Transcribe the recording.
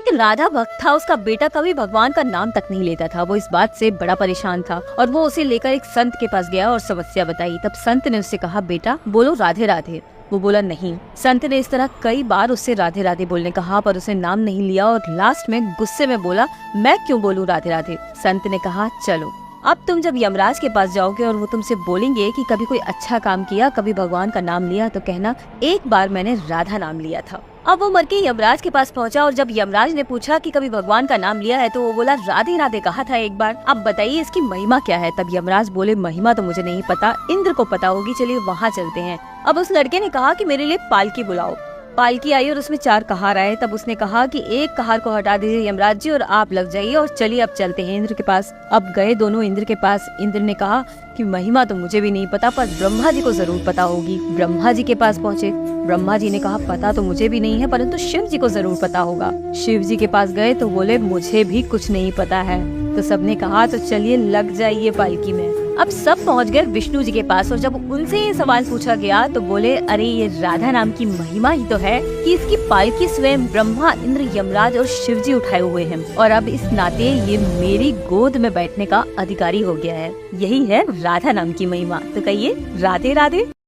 एक राधा भक्त था, उसका बेटा कभी भगवान का नाम तक नहीं लेता था। वो इस बात से बड़ा परेशान था और वो उसे लेकर एक संत के पास गया और समस्या बताई। तब संत ने उससे कहा, बेटा बोलो राधे राधे। वो बोला नहीं। संत ने इस तरह कई बार उससे राधे राधे बोलने कहा, पर उसे नाम नहीं लिया और लास्ट में गुस्से में बोला, मैं क्यों बोलूं राधे राधे। संत ने कहा, चलो अब तुम जब यमराज के पास जाओगे और वो तुमसे बोलेंगे कि कभी कोई अच्छा काम किया, कभी भगवान का नाम लिया, तो कहना एक बार मैंने राधा नाम लिया था। अब वो मर के यमराज के पास पहुंचा और जब यमराज ने पूछा कि कभी भगवान का नाम लिया है, तो वो बोला राधे राधे कहा था एक बार। अब बताइए इसकी महिमा क्या है। तब यमराज बोले, महिमा तो मुझे नहीं पता, इंद्र को पता होगी, चलिए वहाँ चलते हैं। अब उस लड़के ने कहा कि मेरे लिए पालकी बुलाओ। पालकी आई और उसमें 4 कहार आए। तब उसने कहा कि एक कहार को हटा दीजिए यमराज जी और आप लग जाइए और चलिए अब चलते हैं इंद्र के पास। अब गए दोनों इंद्र के पास। इंद्र ने कहा कि महिमा तो मुझे भी नहीं पता, पर ब्रह्मा जी को जरूर पता होगी। ब्रह्मा जी के पास पहुँचे। ब्रह्मा जी ने कहा, पता तो मुझे भी नहीं है, परंतु शिव जी को जरूर पता होगा। शिव जी के पास गए तो बोले, मुझे भी कुछ नहीं पता है। तो सबने कहा, तो चलिए लग जाइए पालकी में। अब सब पहुंच गए विष्णु जी के पास और जब उनसे ये सवाल पूछा गया तो बोले, अरे ये राधा नाम की महिमा ही तो है कि इसकी पालकी स्वयं ब्रह्मा, इंद्र, यमराज और शिव जी उठाए हुए हैं और अब इस नाते ये मेरी गोद में बैठने का अधिकारी हो गया है। यही है राधा नाम की महिमा। तो कहिए राधे राधे।